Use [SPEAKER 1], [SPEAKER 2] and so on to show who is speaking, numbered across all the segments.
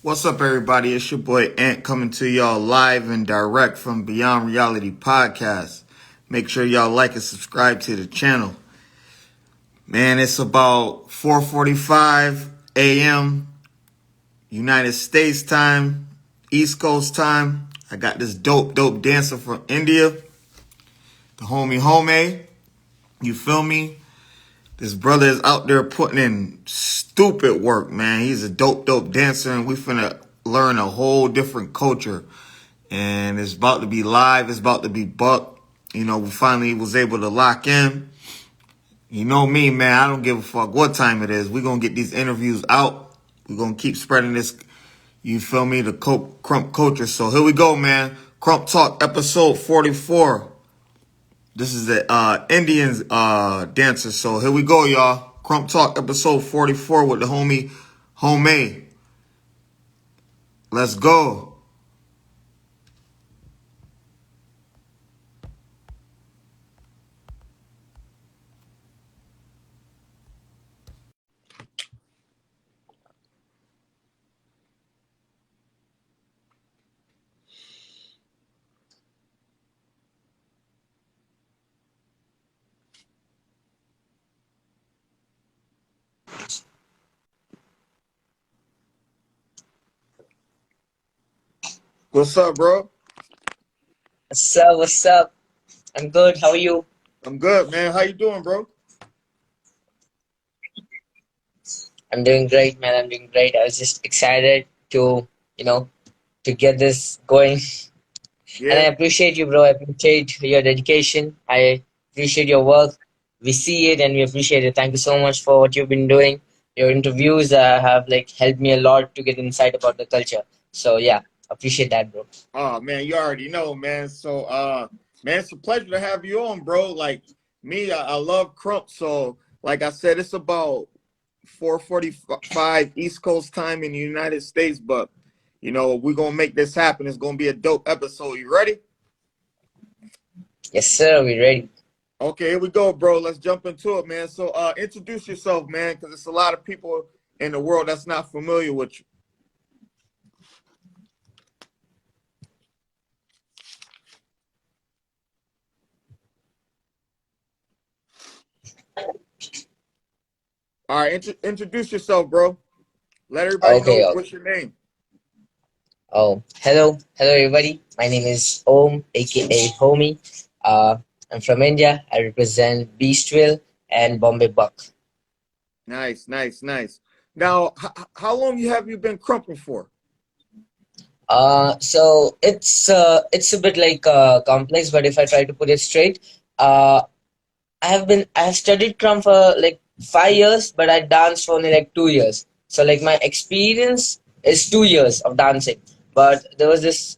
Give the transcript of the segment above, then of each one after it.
[SPEAKER 1] What's up, everybody? It's your boy Ant coming to y'all live and direct from Beyond Reality Podcast. Make sure y'all like and subscribe to the channel. Man, it's about 4:45 a.m. United States time, East Coast time. I got this dope dancer from India, the homie H.OM. You feel me? This brother is out there putting in stupid work, man. He's a dope dancer, and we finna learn a whole different culture. And it's about to be live. It's about to be buck. You know, we finally was able to lock in. You know me, man. I don't give a fuck what time it is. We're going to get these interviews out. We're going to keep spreading this, you feel me, the Krump culture. So here we go, man. Krump Talk episode 44. This is the Indians dancer. So here we go, y'all. Krump Talk episode 44 with the homie H.OM. Let's go. What's up, bro?
[SPEAKER 2] What's up? I'm good. How are you?
[SPEAKER 1] I'm good, man. How you doing, bro?
[SPEAKER 2] I'm doing great, man. I'm doing great. I was just excited to, to get this going. And I
[SPEAKER 1] Yeah.
[SPEAKER 2] appreciate you, bro. I appreciate your dedication. I appreciate your work. We see it and we appreciate it. Thank you so much for what you've been doing. Your interviews have helped me a lot to get insight about the culture. So yeah, appreciate that, bro.
[SPEAKER 1] Oh, man, you already know, man. So, man, it's a pleasure to have you on, bro. Like me, I love Krump. So, like I said, it's about 4:45 East Coast time in the United States. But, you know, we're going to make this happen. It's going to be a dope episode. You ready?
[SPEAKER 2] Yes, sir. We ready.
[SPEAKER 1] Okay, here we go, bro. Let's jump into it, man. So, introduce yourself, man, because there's a lot of people in the world that's not familiar with you. All right, introduce yourself, bro. Let everybody
[SPEAKER 2] Okay.
[SPEAKER 1] know
[SPEAKER 2] Okay.
[SPEAKER 1] what's your name.
[SPEAKER 2] Hello everybody. My name is Om, aka Homie. I'm from India. I represent Beastville and Bombay Buck.
[SPEAKER 1] Nice. Now, how long have you been crumping for?
[SPEAKER 2] So it's a bit complex, but if I try to put it straight, I have studied Krump for 5 years, but I danced for only 2 years. So my experience is 2 years of dancing. But there was this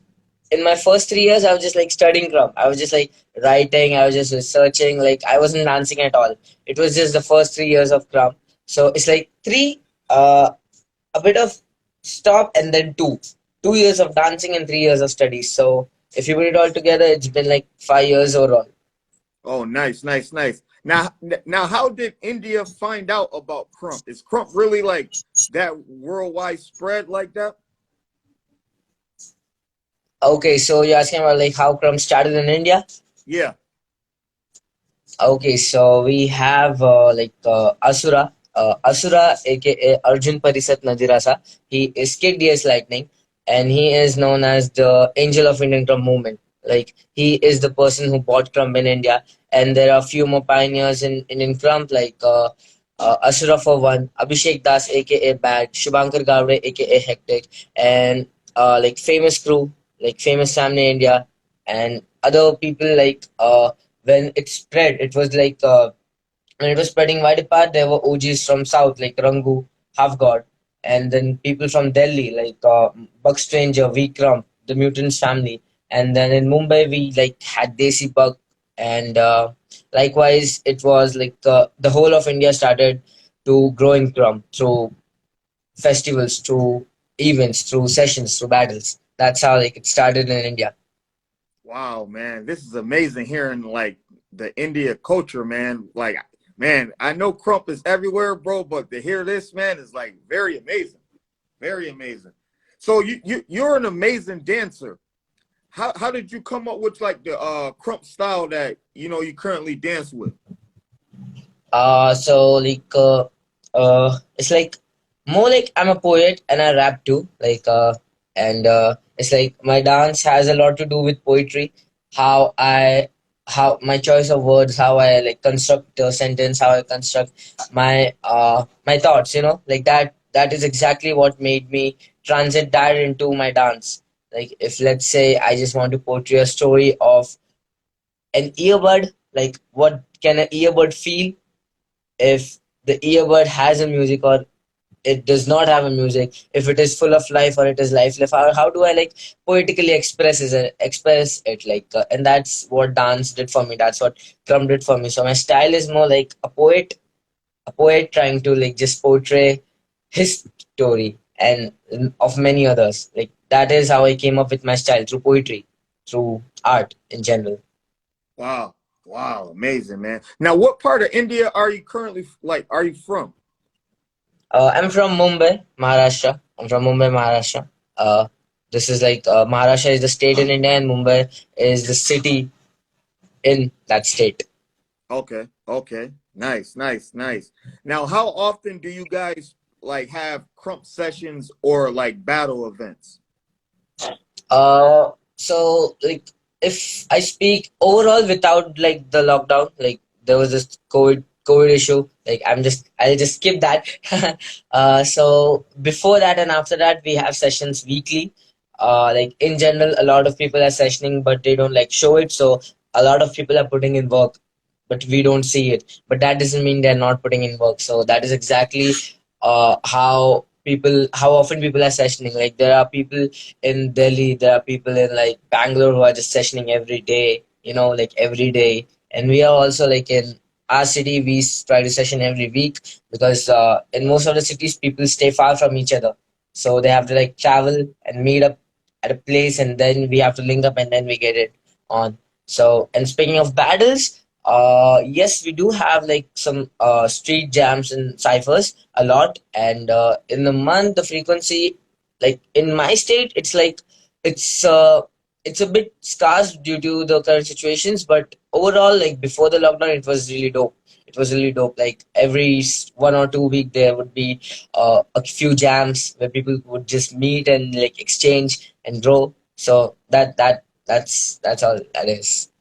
[SPEAKER 2] in my first 3 years, I was just studying Krump. I was just writing. I was just researching. I wasn't dancing at all. It was just the first 3 years of Krump. So it's three, a bit of stop and then 2 years of dancing and 3 years of studies. So if you put it all together, it's been 5 years overall.
[SPEAKER 1] Oh, nice. Now, how did India find out about Krump? Is Krump really like that worldwide spread like that?
[SPEAKER 2] Okay, so you're asking about how Krump started in India?
[SPEAKER 1] Yeah.
[SPEAKER 2] Okay, so we have Asura. Asura, aka Arjun Parisat Nadirasa. He is Kid DS Lightning, and he is known as the Angel of Indian Crump movement. Like he is the person who bought Crump in India, and there are a few more pioneers in Indian Crump like Asura for one, Abhishek Das, aka Bad, Shubhankar Gavre, aka Hectic, and like famous crew like famous Samne India, and other people like when it spread, it was like. When it was spreading wide apart, there were OGs from South like Rangu, Half God, and then people from Delhi like Buck Stranger, V Krump, the Mutants family, and then in Mumbai we like had Desi Buck, and likewise it was like the whole of India started to grow in Crump through festivals, through events, through sessions, through battles. That's how like it started in India.
[SPEAKER 1] Wow, man, this is amazing hearing like the India culture, man. Like, man, I know Krump is everywhere, bro, but to hear this, man, is like very amazing, very amazing. So you're an amazing dancer. How did you come up with like the Krump style that you currently dance with?
[SPEAKER 2] So like it's like more like I'm a poet and I rap too. Like and it's like my dance has a lot to do with poetry. How I how my choice of words, how I like construct a sentence, how I construct my thoughts. Like that is exactly what made me transit that into my dance. Like if let's say I just want to portray a story of an earbud, like what can an earbud feel if the earbud has a music or it does not have a music, if it is full of life or it is lifeless, how do I like poetically express it like and that's what dance did for me, that's what drum did for me. So my style is more like a poet trying to like just portray his story and of many others. Like that is how I came up with my style, through poetry, through art in general.
[SPEAKER 1] Wow, wow, amazing, man. Now, what part of India are you currently like? Are you from?
[SPEAKER 2] I'm from Mumbai, Maharashtra. I'm from Mumbai, Maharashtra. Uh, this is like Maharashtra is the state in India, and Mumbai is the city in that state.
[SPEAKER 1] Okay, okay, nice, nice, nice. Now, how often do you guys like have Krump sessions or like battle events?
[SPEAKER 2] So like if I speak overall without like the lockdown, like there was this COVID issue. Like I'll just skip that. So before that and after that, we have sessions weekly. Like in general, a lot of people are sessioning, but they don't like show it. So a lot of people are putting in work, but we don't see it. But that doesn't mean they're not putting in work. So that is exactly how often people are sessioning. Like there are people in Delhi, there are people in like Bangalore who are just sessioning every day, like every day. And we are also like in our city, we try to session every week because in most of the cities, people stay far from each other. So they have to like travel and meet up at a place and then we have to link up and then we get it on. So, and speaking of battles, yes, we do have like some street jams and ciphers a lot. And in the month, the frequency like in my state it's uh it's a bit scarce due to the current situations, but overall like before the lockdown it was really dope. Like every 1 or 2 week there would be a few jams where people would just meet and like exchange and grow. So that's all that is.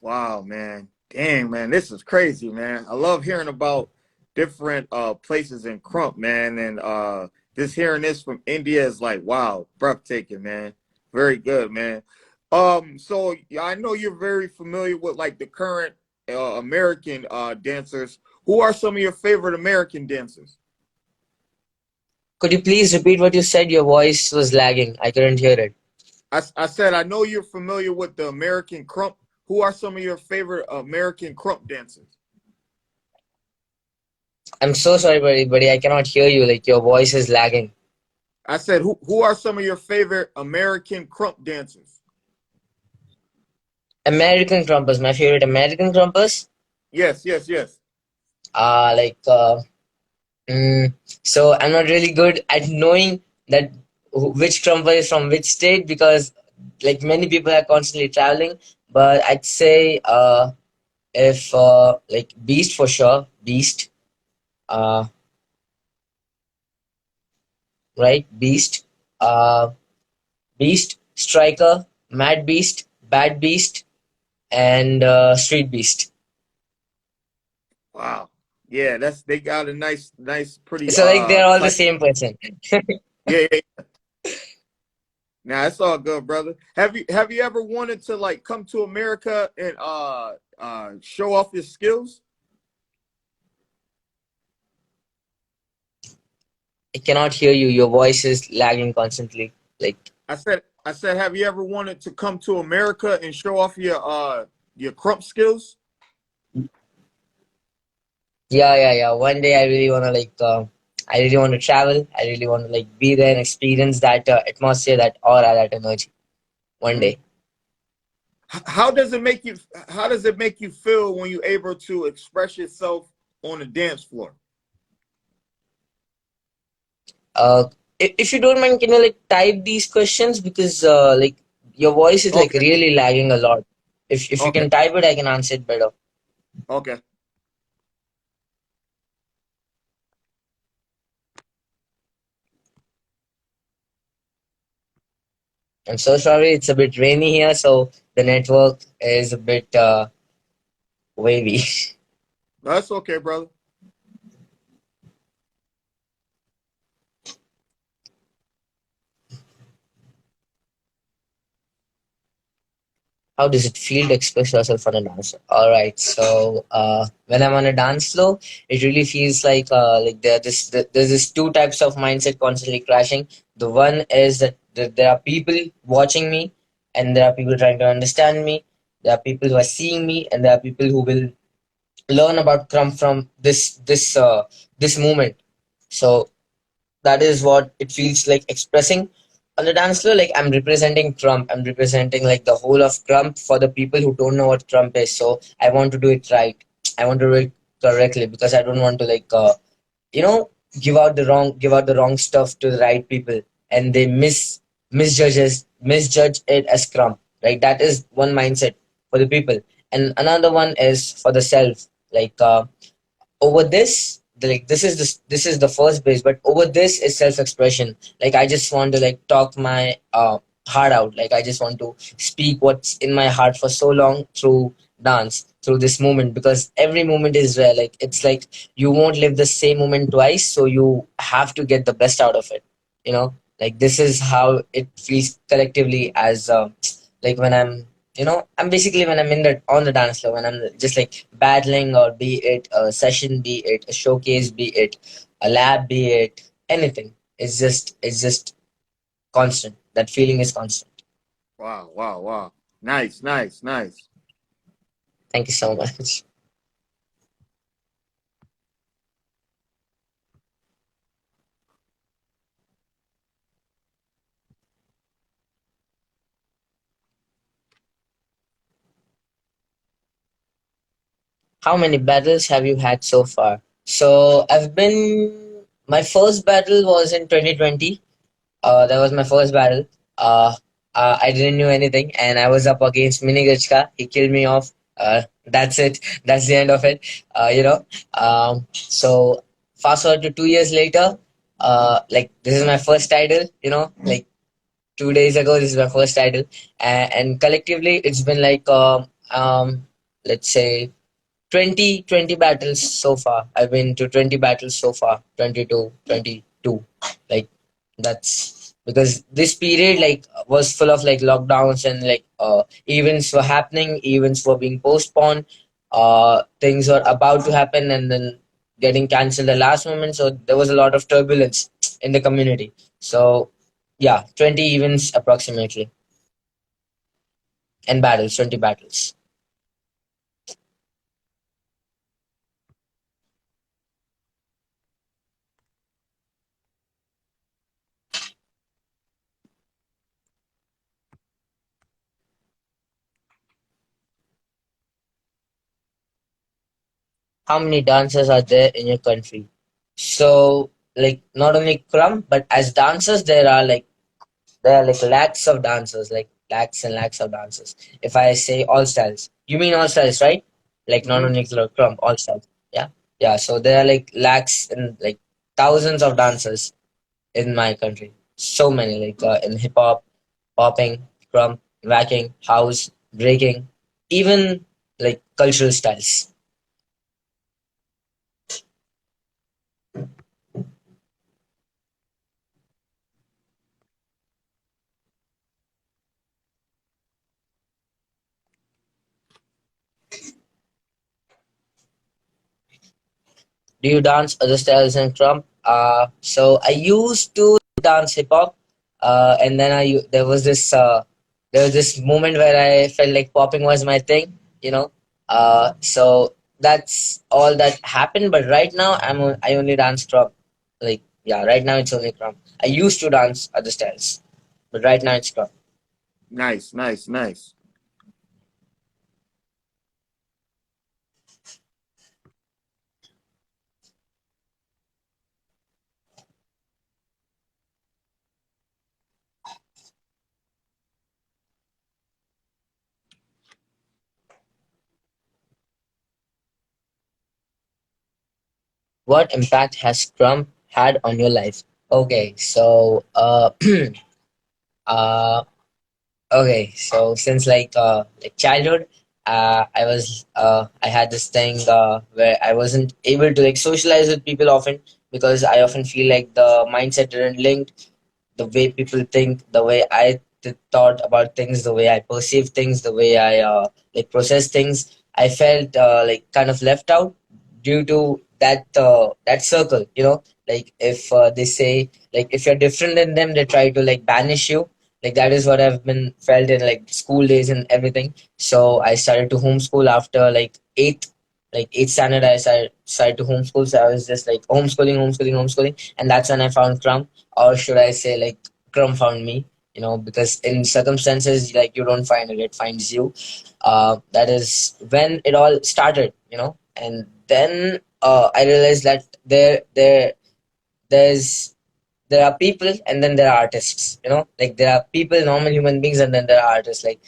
[SPEAKER 1] Wow, man. Dang, man, this is crazy, man. I love hearing about different places in Crump, man, and just hearing this from India is like, wow, breathtaking, man. Very good, man. So yeah, I know you're very familiar with like the current American dancers. Who are some of your favorite American dancers?
[SPEAKER 2] Could you please repeat what you said? Your voice was lagging, I couldn't hear it.
[SPEAKER 1] I said I know you're familiar with the American Crump. Who are some of your favorite American Crump dancers?
[SPEAKER 2] I'm so sorry, buddy. I cannot hear you. Like your voice is lagging.
[SPEAKER 1] I said, who are some of your favorite American Crump dancers?
[SPEAKER 2] American Crumpers, my favorite American Crumpers.
[SPEAKER 1] Yes, yes, yes.
[SPEAKER 2] Like mm, so I'm not really good at knowing that which Crumper is from which state because like many people are constantly traveling. But I'd say if like Beast for sure, Beast. right? Beast, uh, Beast, Striker, Mad Beast, Bad Beast, and Street Beast.
[SPEAKER 1] Wow. Yeah, that's they got a nice, pretty
[SPEAKER 2] So like they're all the
[SPEAKER 1] tight.
[SPEAKER 2] same person.
[SPEAKER 1] Yeah, yeah. Nah, it's all good, brother. Have you ever wanted to like come to America and show off your skills?
[SPEAKER 2] I cannot hear you. Your voice is lagging constantly. Like
[SPEAKER 1] I said, have you ever wanted to come to America and show off your crump skills?
[SPEAKER 2] yeah, yeah, yeah. One day I really wanna I really want to travel. I really want to like be there and experience that atmosphere, that aura, that energy. One
[SPEAKER 1] Mhm.
[SPEAKER 2] day.
[SPEAKER 1] How does it make you? How does it make you feel when you're able to express yourself on the dance floor?
[SPEAKER 2] Uh, if you don't mind, can you like type these questions because like your voice is like
[SPEAKER 1] Okay,
[SPEAKER 2] really lagging a lot. If you
[SPEAKER 1] okay,
[SPEAKER 2] can type it, I can answer it better.
[SPEAKER 1] okay.
[SPEAKER 2] I'm so sorry. It's a bit rainy here, so the network is a bit wavy.
[SPEAKER 1] That's okay, brother.
[SPEAKER 2] How does it feel to express yourself on a dance floor? All right, so when I'm on a dance floor, it really feels like there's this two types of mindset constantly crashing. The one is that there are people watching me, and there are people trying to understand me. There are people who are seeing me, and there are people who will learn about Crump from this moment. So that is what it feels like expressing on the dance floor. Like I'm representing Krump. I'm representing like the whole of Krump for the people who don't know what Krump is. So I want to do it right. I want to do it correctly because I don't want to you know give out the wrong stuff to the right people, and they misjudge it as Krump. Right. That is one mindset for the people, and another one is for the self. Like over this this is the first base, but over this is self-expression. Like I just want to like talk my heart out. Like I just want to speak what's in my heart for so long through dance, through this moment, because every moment is rare. Like it's like you won't live the same moment twice, so you have to get the best out of it, you know. Like this is how it feels collectively as like when I'm basically when I'm in the on the dance floor, when I'm just like battling, or be it a session, be it a showcase, be it a lab, be it anything. It's just constant. That feeling is constant.
[SPEAKER 1] Wow, wow, wow. Nice, nice, nice.
[SPEAKER 2] Thank you so much. How many battles have you had so far? So I've been. My first battle was in 2020. That was my first battle. Uh, I didn't know anything, and I was up against Mini Gachka. He killed me off. That's it. That's the end of it. You know. So fast forward to 2 years later. Like this is my first title. You know, like 2 days ago, this is my first title, and collectively, it's been like let's say 20 battles so far. I've been to 20 battles so far. 22. Like that's because this period like was full of like lockdowns, and like events were happening, events were being postponed, things were about to happen and then getting cancelled the last moment. So there was a lot of turbulence in the community. So yeah, 20 events approximately, and battles, 20 battles. How many dancers are there in your country? So, like, not only Krump, but as dancers, there are like lakhs of dancers, like lakhs and lakhs of dancers. If I say all styles, you mean all styles, right? Like not
[SPEAKER 1] Hmm.
[SPEAKER 2] only Krump, all styles. Yeah, yeah. So there are like lakhs and like thousands of dancers. in my country. So many, like in hip hop, popping, crump, whacking, house, breaking, even like cultural styles. Do you dance other styles in Krump? So I used to dance hip hop, and then there was this moment where I felt like popping was my thing, you know. So that's all that happened. But right now I only dance Krump. Like yeah, right now it's only Krump. I used to dance other styles, but right now it's Krump.
[SPEAKER 1] Nice, nice, nice.
[SPEAKER 2] What impact has Krump had on your life? Okay, so uh Okay, so since like childhood, I had this thing where I wasn't able to like socialize with people often because I often feel like the mindset didn't link the way people think, the way I thought about things, the way I perceive things, the way I like process things. I felt like kind of left out due to that circle. You know, like if they say like if you're different than them, they try to like banish you. Like that is what I've been felt in like school days and everything. So I started to homeschool after like eighth standard. Started to homeschool. So I was just like homeschooling, and that's when I found Crumb, or should I say like Crumb found me, you know, because in circumstances like you don't find it, it finds you. That is when it all started, you know, and then I realized that there's there are people and then there are artists, you know, like there are people, normal human beings, and then there are artists. Like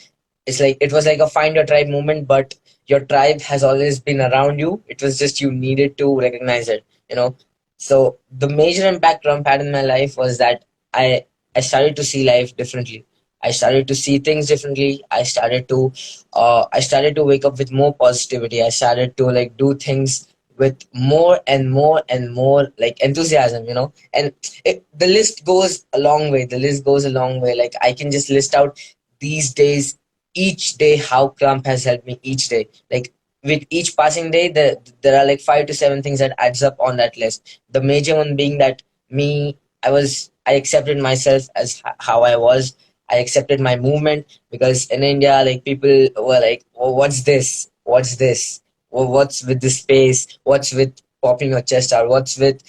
[SPEAKER 2] it's like it was like a find your tribe moment, but your tribe has always been around you. It was just you needed to recognize it, you know. So the major impact Trump had in my life was that i I started to see life differently. I started to see things differently. I started to wake up with more positivity. I started to like do things with more and more and more like enthusiasm, you know. And the list goes a long way. The list goes a long way. Like I can just list out these days, each day, how Crump has helped me each day. Like with each passing day, there are like 5 to 7 things that adds up on that list. The major one being that me, I accepted myself as how I was. I accepted my movement because in India, like people were like, oh, "What's this? What's this? What's with this space? What's with popping your chest out? What's with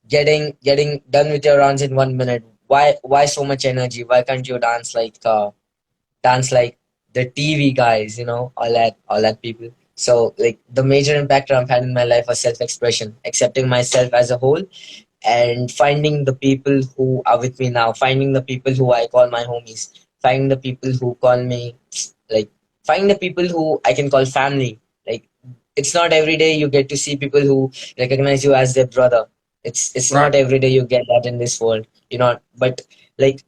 [SPEAKER 2] getting done with your runs in 1 minute? Why so much energy? Why can't you dance like the TV guys, you know, all that people." So like the major impact I've had in my life was self-expression, accepting myself as a whole, and finding the people who are with me now, finding the people who I call my homies, finding the people who call me like finding the people who I can call family. Like it's not every day you get to see people who recognize you as their brother. It's
[SPEAKER 1] Right.
[SPEAKER 2] not every day you get that in this world. You know, but like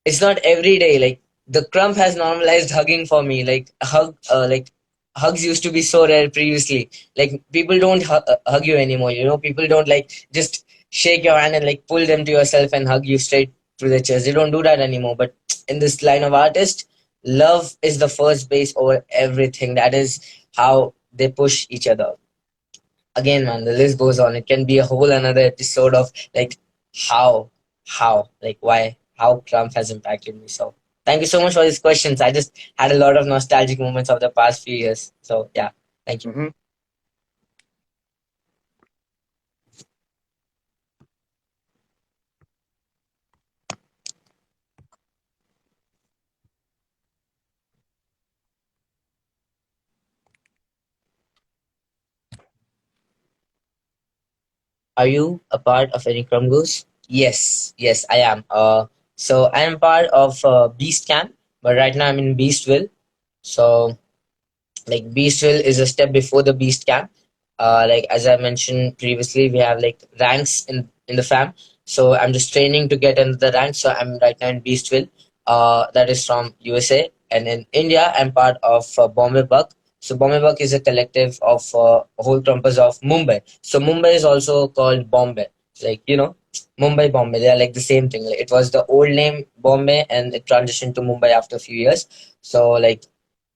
[SPEAKER 2] it's not every day. Like the Crump has normalized hugging for me. Like hugs used to be so rare previously. Like people don't hug you anymore. You know, people don't like just shake your hand and like pull them to yourself and hug you straight through the chest. They don't do that anymore. But in this line of artist, love is the first base over everything. That is how they push each other. Again, man, the list goes on. It can be a whole another episode of like how, like why, how Trump has impacted me. So thank you so much for these questions. I just had a lot of nostalgic moments of the past few years. So yeah, thank you.
[SPEAKER 1] Hmm.
[SPEAKER 2] Are you a part of any Crumb Goose? Yes, yes, I am. So I am part of Beast Camp, but right now I'm in Beastville. So like Beastville is a step before the Beast Camp. Like as I mentioned previously, we have like ranks in in the fam. So I'm just training to get into the rank. So I'm right now in Beastville. That is from USA. And in India, I'm part of Bombay Buck. So Bombay Buck is a collective of whole campus of Mumbai. So Mumbai is also called Bombay. Like, Mumbai, Bombay, they are like the same thing. Like, it was the old name Bombay and it transitioned to Mumbai after a few years. So like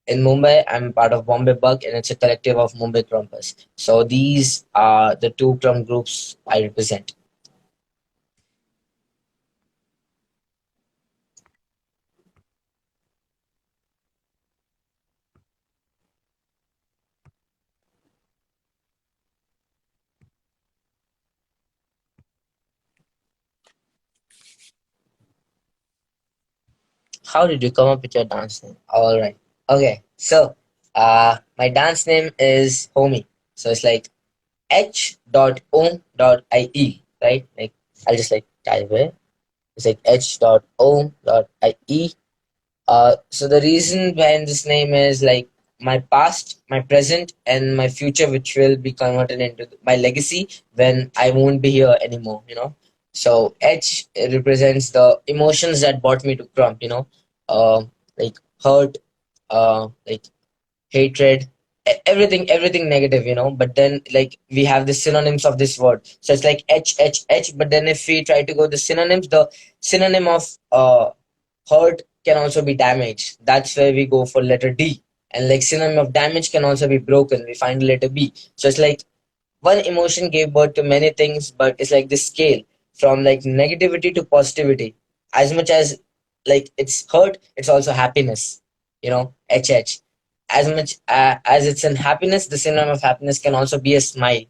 [SPEAKER 2] in Mumbai, I'm part of Bombay Bug and it's a collective of Mumbai Crumpers. So these are the two crump groups I represent. How did you come up with your dance name? All right. Okay. So, my dance name is Homie. So it's like H.OM.IE, right? Like, I'll just like type it. It's like H.OM.IE. So the reason behind this name is like my past, my present, and my future, which will be converted into my legacy when I won't be here anymore. So H represents the emotions that brought me to Crump. Like hurt, like hatred, everything negative. But then like we have the synonyms of this word, so it's like H. But then if we try to go the synonyms, the synonym of hurt can also be damage. That's where we go for letter D. And like synonym of damage can also be broken. We find letter B. So it's like one emotion gave birth to many things, but it's like this scale from like negativity to positivity. As much as like it's hurt, it's also happiness. HH. As much as it's in happiness, the synonym of happiness can also be a smile.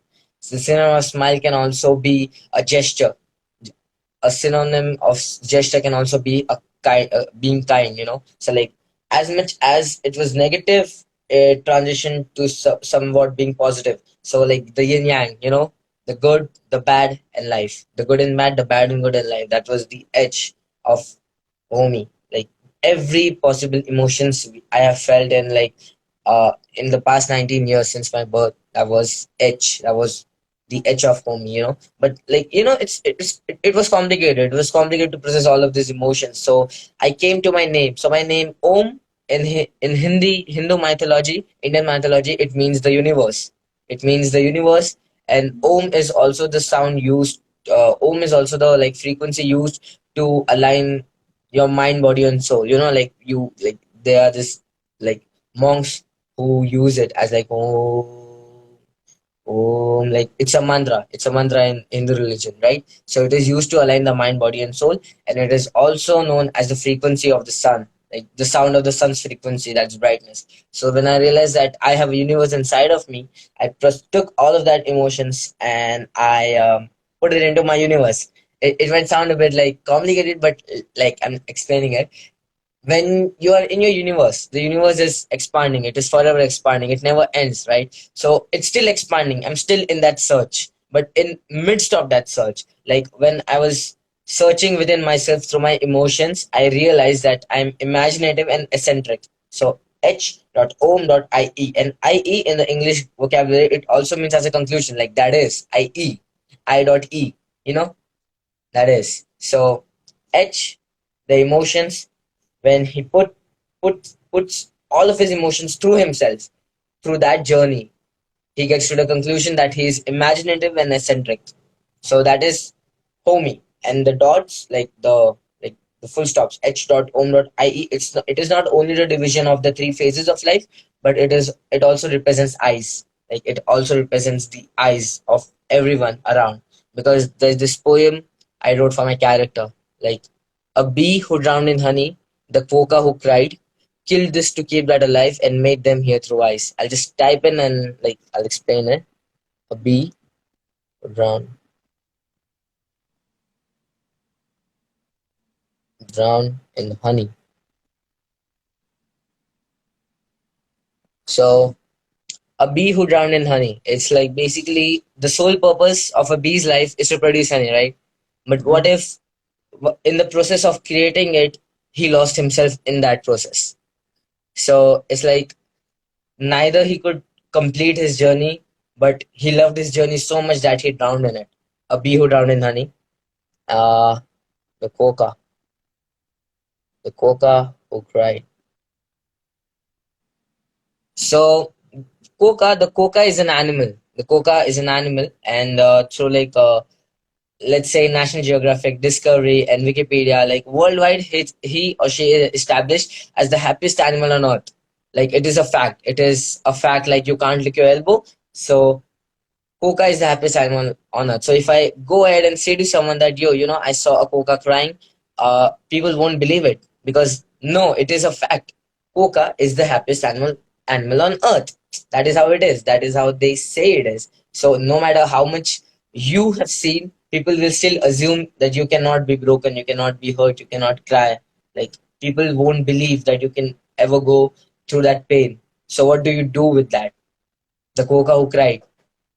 [SPEAKER 2] So the synonym of smile can also be a gesture. A synonym of gesture can also be a kind, being kind. So like as much as it was negative, it transitioned to somewhat being positive. So like the yin yang, the good, the bad, and life. The good and bad, the bad and good and life. That was the edge of Omi. Like every possible emotions I have felt in the past 19 years since my birth, that was edge. That was the edge of Omi. But like it was complicated. It was complicated to process all of these emotions. So I came to my name. So my name Om in Hindi, Hindu mythology, Indian mythology, it means the universe. It means the universe, and Om is also the sound used. Om is also the like frequency used to align your mind, body, and soul. Like you like there are this like monks who use it as like like it's a mantra. It's a mantra in Hindu religion, right? So it is used to align the mind, body, and soul, and it is also known as the frequency of the sun, like the sound of the sun's frequency, that's brightness. So when I realized that I have a universe inside of me, I just took all of that emotions and I put it into my universe. It might sound a bit like complicated, but like I'm explaining it. When you are in your universe, the universe is expanding. It is forever expanding. It never ends, right? So it's still expanding. I'm still in that search, but in midst of that search, like when I was searching within myself through my emotions, I realized that I'm imaginative and eccentric. So H.OM.IE, and IE in the English vocabulary, it also means as a conclusion, like that is IE, I.E, that is. So H, the emotions, when he puts all of his emotions through himself, through that journey, he gets to the conclusion that he is imaginative and eccentric. So that is homie. And the dots, like the full stops, H.OM.IE, it is not only the division of the three phases of life, but it also represents eyes. Like it also represents the eyes of everyone around. Because there's this poem I wrote for my character. Like a bee who drowned in honey, the quokka who cried, killed this to keep that alive and made them hear through eyes. I'll just type in and like I'll explain it. A bee who drowned in honey. So a bee who drowned in honey. It's like basically the sole purpose of a bee's life is to produce honey, right? But what if in the process of creating it, he lost himself in that process? So it's like neither he could complete his journey, but he loved his journey so much that he drowned in it. a bee who drowned in honey, uh, the coca who cried. So the coca is an animal. The coca is an animal, and through let's say National Geographic, Discovery, and Wikipedia, like worldwide, he or she is established as the happiest animal on earth. Like it is a fact. It is a fact. Like you can't lick your elbow. So Coca is the happiest animal on earth. So if I go ahead and say to someone that I saw a Coca crying, people won't believe it because no, it is a fact. Coca is the happiest animal on earth. That is how it is. That is how they say it is. So no matter how much you have seen, people will still assume that you cannot be broken, you cannot be hurt, you cannot cry. Like people won't believe that you can ever go through that pain. So what do you do with that? The Coca who cried,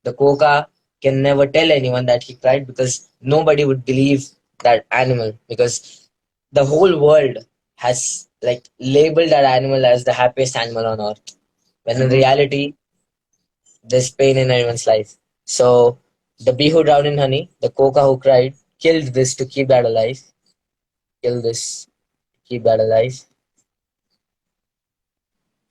[SPEAKER 2] the Coca can never tell anyone that he cried because nobody would believe that animal because the whole world has like labeled that animal as the happiest animal on earth. When in
[SPEAKER 1] Mm-hmm.
[SPEAKER 2] reality, there's pain in anyone's life. So the bee who drowned in honey, the Coca who cried, killed this to keep that alive. Kill this, keep that alive.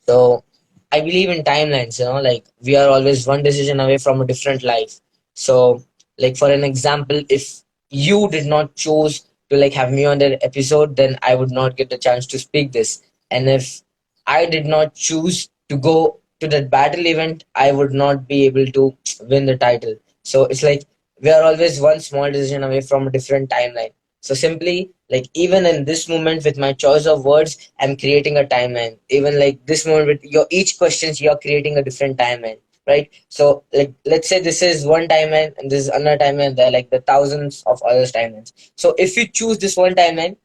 [SPEAKER 2] So I believe in timelines, like we are always one decision away from a different life. So, like for an example, if you did not choose to like have me on the episode, then I would not get the chance to speak this. And if I did not choose to go to that battle event, I would not be able to win the title. So it's like we are always one small decision away from a different timeline. So simply, like even in this moment, with my choice of words, I'm creating a timeline. Even like this moment, with your each questions, you're creating a different timeline, right? So like let's say this is one timeline and this is another timeline. There are like the thousands of other timelines. So if we choose this one timeline,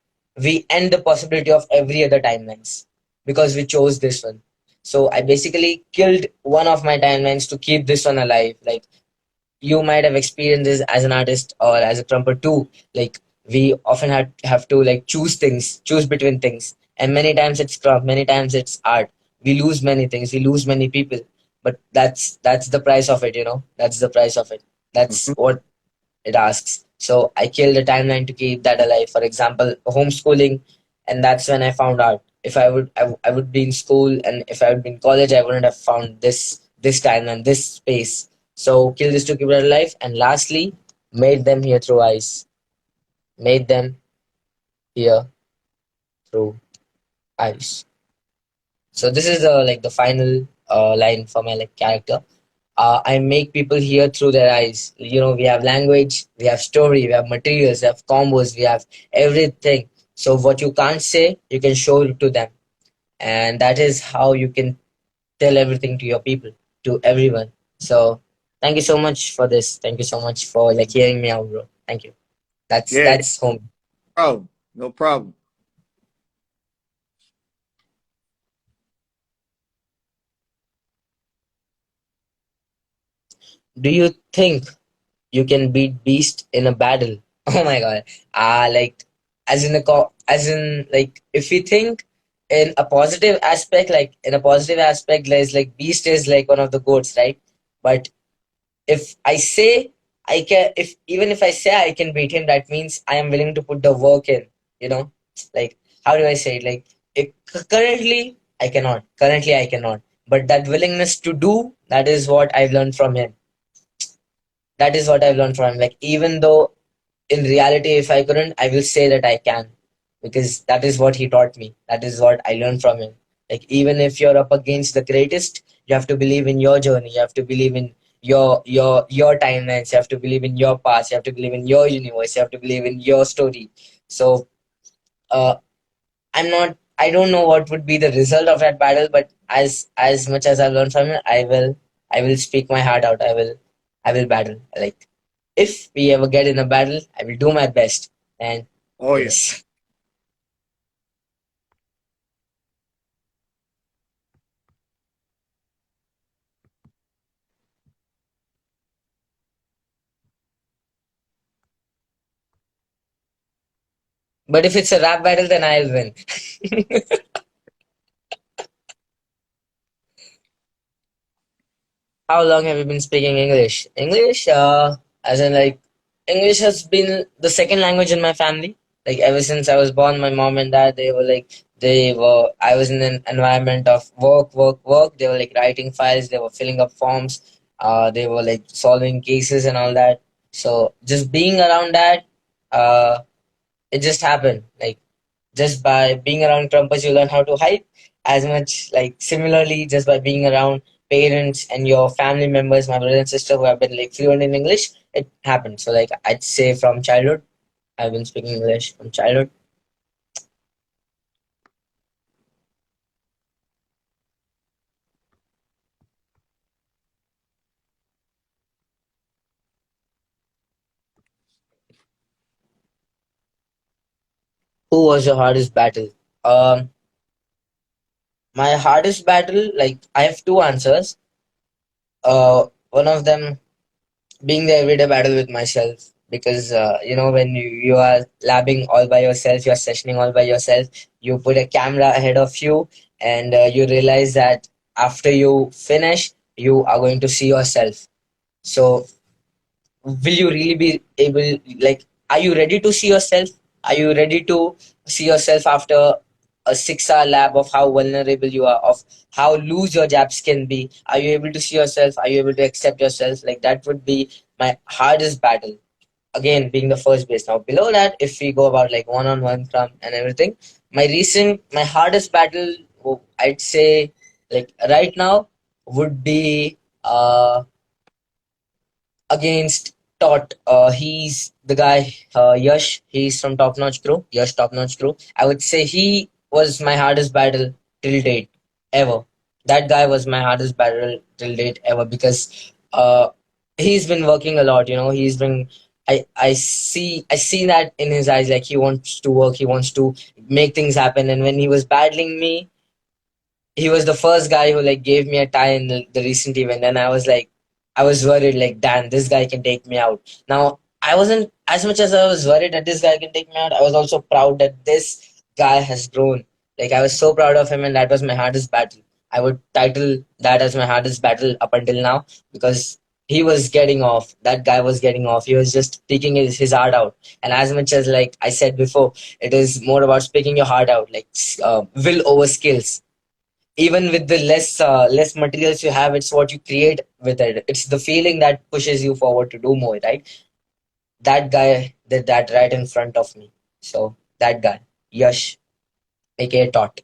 [SPEAKER 2] we end the possibility of every other timelines because we chose this one. So I basically killed one of my timelines to keep this one alive. Like you might have experienced this as an artist or as a trumper too. Like we often have to like choose between things, and many times it's crump, many times it's art. We lose many things, we lose many people, but that's the price of it. That's the price of it. That's
[SPEAKER 1] Mm-hmm.
[SPEAKER 2] what it asks. So I killed the timeline to keep that alive. For example, homeschooling, and that's when I found out. If I would be in school, and if I would be in college, I wouldn't have found this timeline, this space. So kill this to keep it alive, and lastly, made them hear through eyes. Made them hear through eyes. So this is like the final line for my like character. I make people hear through their eyes. We have language, we have story, we have materials, we have combos, we have everything. So what you can't say, you can show it to them, and that is how you can tell everything to your people, to everyone. So thank you so much for this. Thank you so much for like hearing me out, bro. Thank you. That's
[SPEAKER 1] Yeah,
[SPEAKER 2] that's home.
[SPEAKER 1] problem. No problem.
[SPEAKER 2] Do you think you can beat Beast in a battle? Oh my god. Like as in like if we think in a positive aspect, there's like Beast is like one of the goats, right? But if I say I can, if even if I say I can beat him, that means I am willing to put the work in. You know, like how do I say it? Like currently I cannot. Currently I cannot. But that willingness to do, that is what I've learned from him. That is what I've learned from him. Like even though in reality, if I couldn't, I will say that I can, because that is what he taught me. That is what I learned from him. Like even if you're up against the greatest, you have to believe in your journey. You have to believe in your timelines. You have to believe in your past. You have to believe in your universe. You have to believe in your story. So uh, I'm not. I don't know what would be the result of that battle, but as much as I've learned from it, I will speak my heart out. I will battle. Like if we ever get in a battle, I will do my best. And
[SPEAKER 1] Oh yeah.
[SPEAKER 2] yes, but if it's a rap battle, then I'll win. How long have you been speaking English? English, as in like English has been the second language in my family. Like ever since I was born, my mom and dad, I was in an environment of work, work, work. They were like writing files, they were filling up forms, they were like solving cases and all that. So just being around that, uh, it just happened. Like just by being around Crumpers, you learn how to hide as much. Like similarly, just by being around parents and your family members, my brother and sister who have been like fluent in English, it happened. So like I'd say from childhood, I've been speaking English from childhood. Who was your hardest battle? Um, my hardest battle, like I have two answers. One of them being the everyday battle with myself because when you are labbing all by yourself, you're sessioning all by yourself, you put a camera ahead of you and you realize that after you finish you are going to see yourself. So will you really be able, like, are you ready to see yourself? Are you ready to see yourself after a 6 hour lab of how vulnerable you are, of how loose your jabs can be? Are you able to see yourself? Are you able to accept yourself? Like that would be my hardest battle, again being the first base. Now below that, if we go about like one-on-one crump and everything, my hardest battle, I'd say, like right now, would be against Tot. He's the guy, Yash. He's from Top Notch Crew. Yash Top Notch Crew. I would say he was my hardest battle till date ever. That guy was my hardest battle till date ever because he's been working a lot. He's been. I see that in his eyes. Like he wants to work. He wants to make things happen. And when he was battling me, he was the first guy who like gave me a tie in the recent event, and I was worried like, damn, this guy can take me out. Now I wasn't as much as I was worried that this guy can take me out. I was also proud that this guy has grown. Like I was so proud of him, and that was my hardest battle. I would title that as my hardest battle up until now because he was getting off. That guy was getting off. He was just speaking his heart out. And as much as like I said before, it is more about speaking your heart out, like will over skills. Even with the less materials you have, it's what you create with it. It's the feeling that pushes you forward to do more, right? That guy did that right in front of me. So that guy, Yash, aka Tot.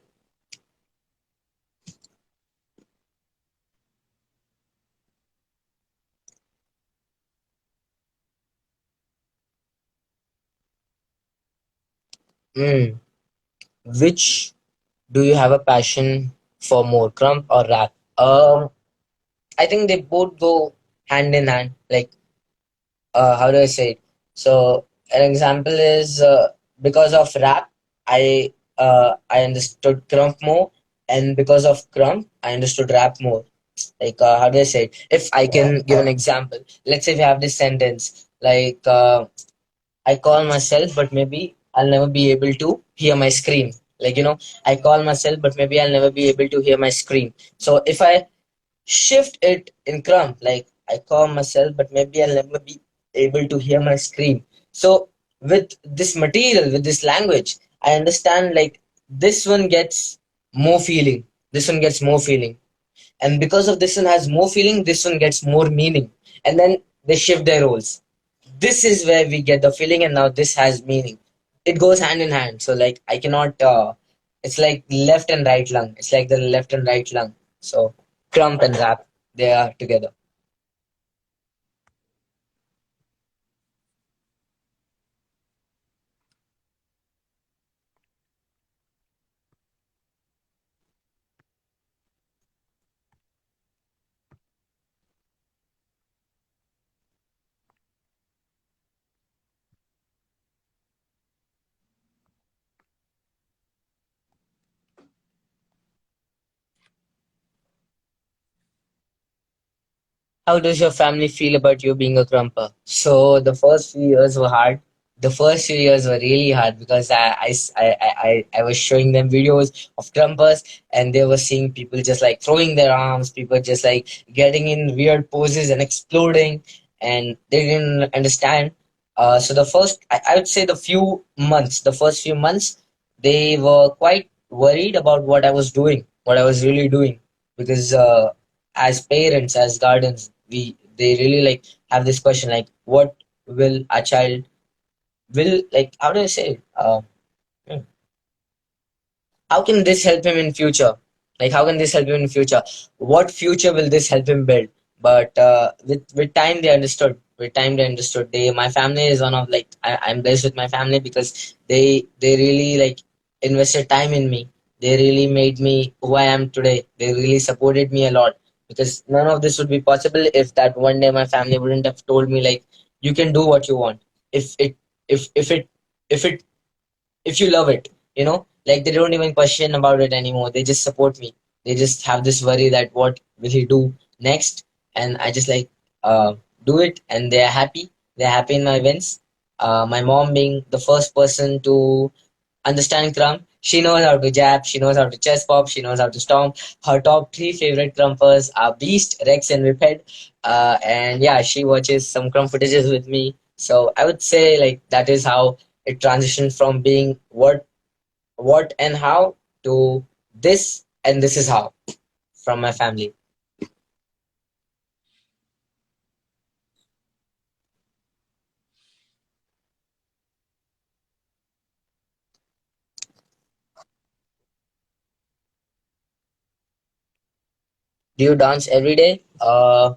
[SPEAKER 2] mm. Which do you have a passion for more, Krump or rap? I think they both go hand in hand. Like, how do I say it? So an example is, because of rap, I understood Krump more, and because of Krump, I understood rap more. Like, how do I say it? If I can give an example, let's say we have this sentence like, I call myself, but maybe I'll never be able to hear my scream. Like, I call myself, but maybe I'll never be able to hear my scream. So if I shift it in Crump, like I call myself, but maybe I'll never be able to hear my scream. So with this material, with this language, I understand like this one gets more feeling. This one gets more feeling. And because of this one has more feeling, this one gets more meaning. And then they shift their roles. This is where we get the feeling, and now this has meaning. It goes hand in hand. So like I cannot it's like left and right lung. It's like the left and right lung. So Crump and rap, they are together. How does your family feel about you being a crumper? So the first few years were hard. The first few years were really hard because I was showing them videos of crumpers, and they were seeing people just like throwing their arms, people just like getting in weird poses and exploding, and they didn't understand. So the first, I would say the first few months, they were quite worried about what I was doing, what I was really doing, because as parents, as guardians, they really like have this question like, what will a child will like? How do I say it? Hmm, how can this help him in future, like how can this help him in future, what future will this help him build? But with time they understood, they my family is one of like I'm blessed with my family because they really like invested time in me. They really made me who I am today. They really supported me a lot, because none of this would be possible if that one day my family wouldn't have told me like, you can do what you want if it if it if it if you love it, like they don't even question about it anymore. They just support me. They just have this worry that what will he do next, and I just like do it, and they're happy in my wins. My mom being the first person to understand Krump, she knows how to jab, she knows how to chest pop, she knows how to stomp. Her top three favorite Krumpers are Beast, Rex, and Whiphead. And yeah, she watches some Krump footages with me. So I would say like that is how it transitioned from being what and how to this and this is how from my family. Do you dance every day? I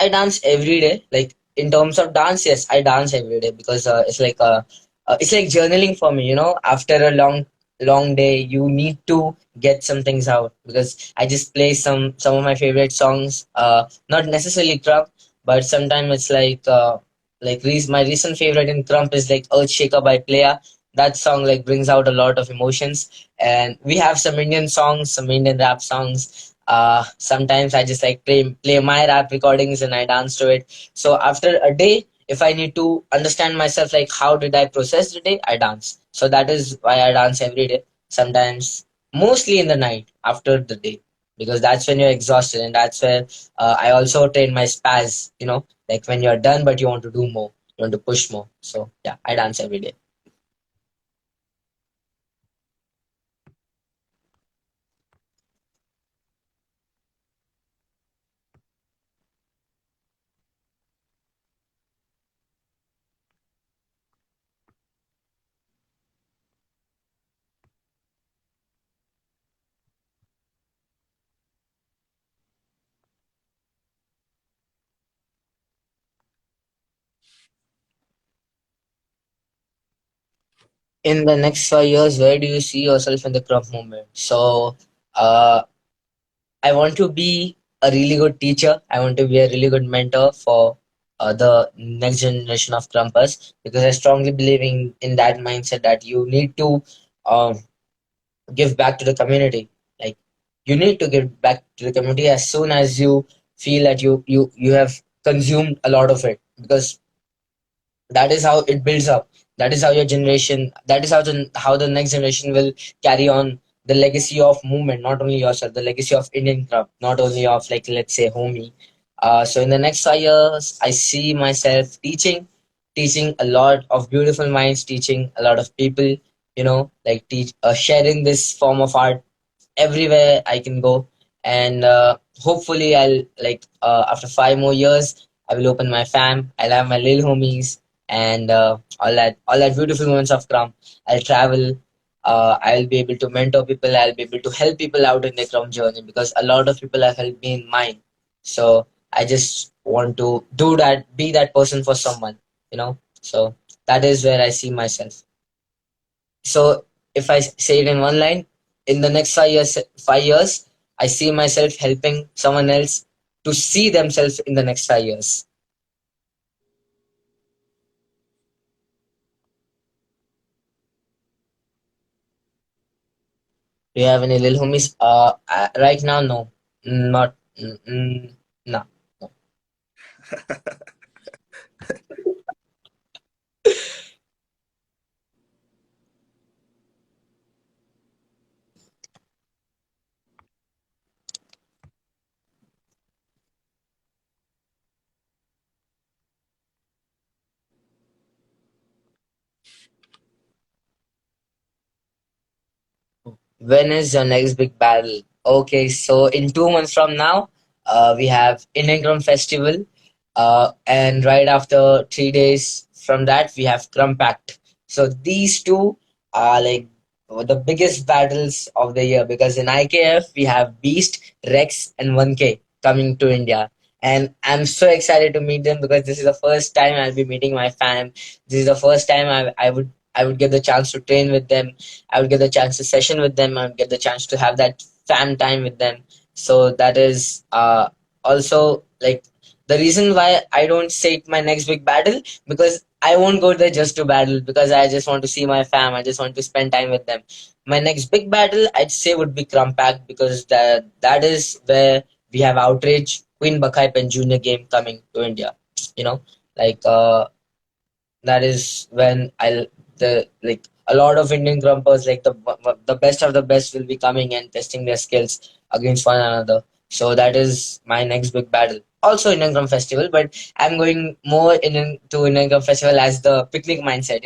[SPEAKER 2] dance every day. Like in terms of dance, yes, I dance every day because it's like journaling for me. After a long day, you need to get some things out, because I just play some of my favorite songs. Not necessarily Krump, but sometimes it's my recent favorite in Krump is like Earth Shaker by Playa. That song like brings out a lot of emotions, and we have some Indian songs, some Indian rap songs. Sometimes I just like play my rap recordings and I dance to it. So after a day, if I need to understand myself, like how did I process the day, I dance. So that is why I dance every day. Sometimes, mostly in the night after the day, because that's when you're exhausted, and that's where I also train my spaz. Like when you're done, but you want to do more, you want to push more. So yeah, I dance every day. In the next 5 years, where do you see yourself in the crop movement? So. Uh, I want to be a really good teacher. I want to be a really good mentor for the next generation of Crumpers, because I strongly believe in that mindset that you need to um, give back to the community. Like you need to give back to the community as soon as you feel that you have consumed a lot of it, because that is how it builds up. That is how your generation, that is how the next generation will carry on the legacy of movement, not only yourself, the legacy of Indian club, not only of like let's say homie. So in the next 5 years I see myself teaching a lot of beautiful minds, teaching a lot of people, like sharing this form of art everywhere I can go. And hopefully, I'll like after 5 more years, I will open my fam. I'll have my little homies and all that beautiful moments of Crump. I'll travel. I'll be able to mentor people. I'll be able to help people out in their Crump journey, because a lot of people have helped me in mine. So I just want to do that, be that person for someone. So that is where I see myself. So if I say it in one line, in the next 5 years, I see myself helping someone else to see themselves in the next 5 years. Do you have any little homies? Right now, no, not, no. No. When is your next big battle? Okay, so in 2 months from now, we have Indian Crump Festival, and right after 3 days from that, we have Krump Act. So these two are like the biggest battles of the year because in IKF we have Beast, Rex, and 1K coming to India. And I'm so excited to meet them because this is the first time I'll be meeting my fam. This is the first time I would get the chance to train with them. I would get the chance to session with them. I would get the chance to have that fam time with them. So that is also like the reason why I don't say it my next big battle because I won't go there just to battle because I just want to see my fam. I just want to spend time with them. My next big battle I'd say would be Crumpact because that is where we have Outrage, Queen Buckhype and Junior Game coming to India. You know, like that is when I'll the like a lot of Indian grumpers like the best of the best will be coming and testing their skills against one another. So that is my next big battle. Also Indian Grump Festival, but I'm going more to Indian Grump Festival as the picnic mindset,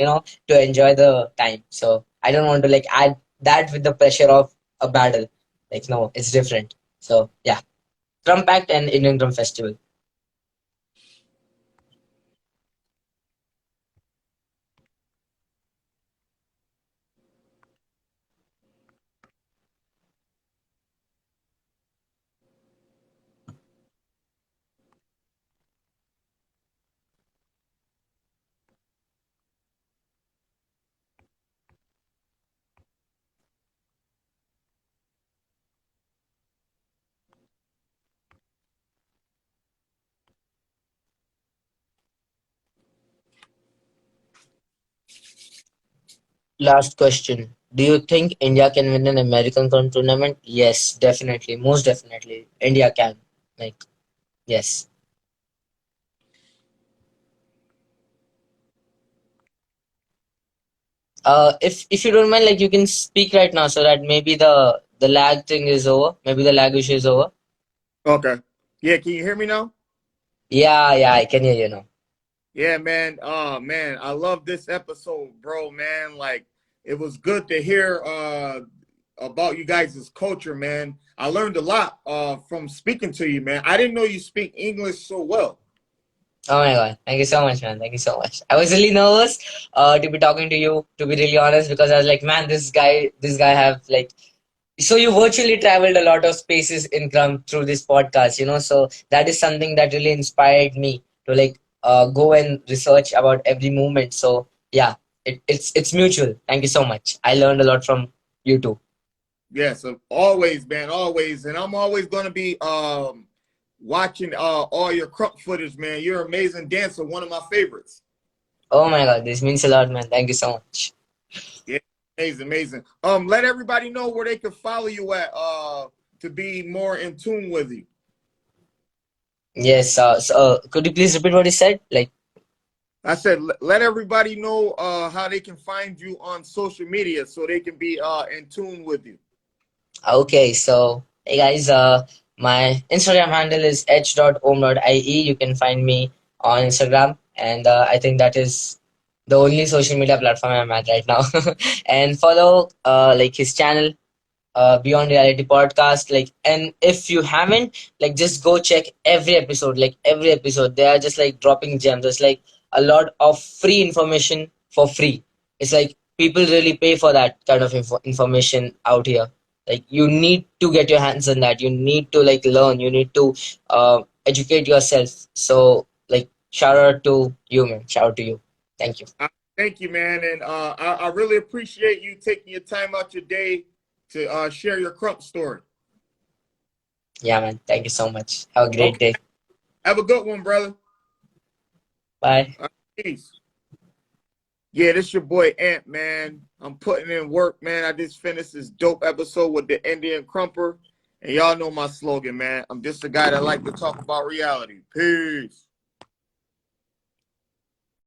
[SPEAKER 2] to enjoy the time. So I don't want to like add that with the pressure of a battle. Like no, it's different. So yeah, Trump Act and Indian Grump Festival. Last question. Do you think India can win an American Cup tournament? Yes, definitely. Most definitely. India can. Like, yes. If you don't mind, like you can speak right now so that maybe the lag thing is over. Maybe the lag issue is over.
[SPEAKER 1] Okay. Yeah, can you hear me now?
[SPEAKER 2] Yeah, yeah, I can hear you now.
[SPEAKER 1] Yeah, man. Oh man, I love this episode, bro, man. Like it was good to hear about you guys' culture, man. I learned a lot from speaking to you, man. I didn't know you speak English so well.
[SPEAKER 2] Oh my god. Thank you so much, man. Thank you so much. I was really nervous to be talking to you, to be really honest, because I was like, man, this guy have like so you virtually traveled a lot of spaces in Krump through this podcast, so that is something that really inspired me to like go and research about every movement. So yeah, it's mutual. Thank you so much. I learned a lot from you too.
[SPEAKER 1] Yes, always, man, always. And I'm always gonna be watching all your crump footage, man. You're an amazing dancer, one of my favorites.
[SPEAKER 2] Oh my god, this means a lot, man. Thank you so much.
[SPEAKER 1] Yeah, amazing, amazing. Let everybody know where they can follow you at to be more in tune with you.
[SPEAKER 2] Yes, could you please repeat what you said? Like,
[SPEAKER 1] I said, let everybody know how they can find you on social media so they can be in tune with you.
[SPEAKER 2] okay, so hey guys, my Instagram handle is h.om.ie. You can find me on Instagram, and I think that is the only social media platform I'm at right now. And follow like his channel, Beyond Reality Podcast. Like, and if you haven't, like, just go check every episode. Like every episode, they are just like dropping gems. There's like a lot of free information for free. It's like people really pay for that kind of information out here. Like you need to get your hands on that. You need to like learn. You need to educate yourself. So like, shout out to you, man. Shout out to you. Thank you.
[SPEAKER 1] Thank you, man. And I really appreciate you taking your time out your day to share your crump story.
[SPEAKER 2] Yeah, man. Thank you so much. Have a great
[SPEAKER 1] Okay.
[SPEAKER 2] day.
[SPEAKER 1] Have a good one, brother.
[SPEAKER 2] Bye.
[SPEAKER 1] Peace. Yeah, this your boy Ant, man. I'm putting in work, man. I just finished this dope episode with the Indian Crumper. And y'all know my slogan, man. I'm just a guy that like to talk about reality. Peace.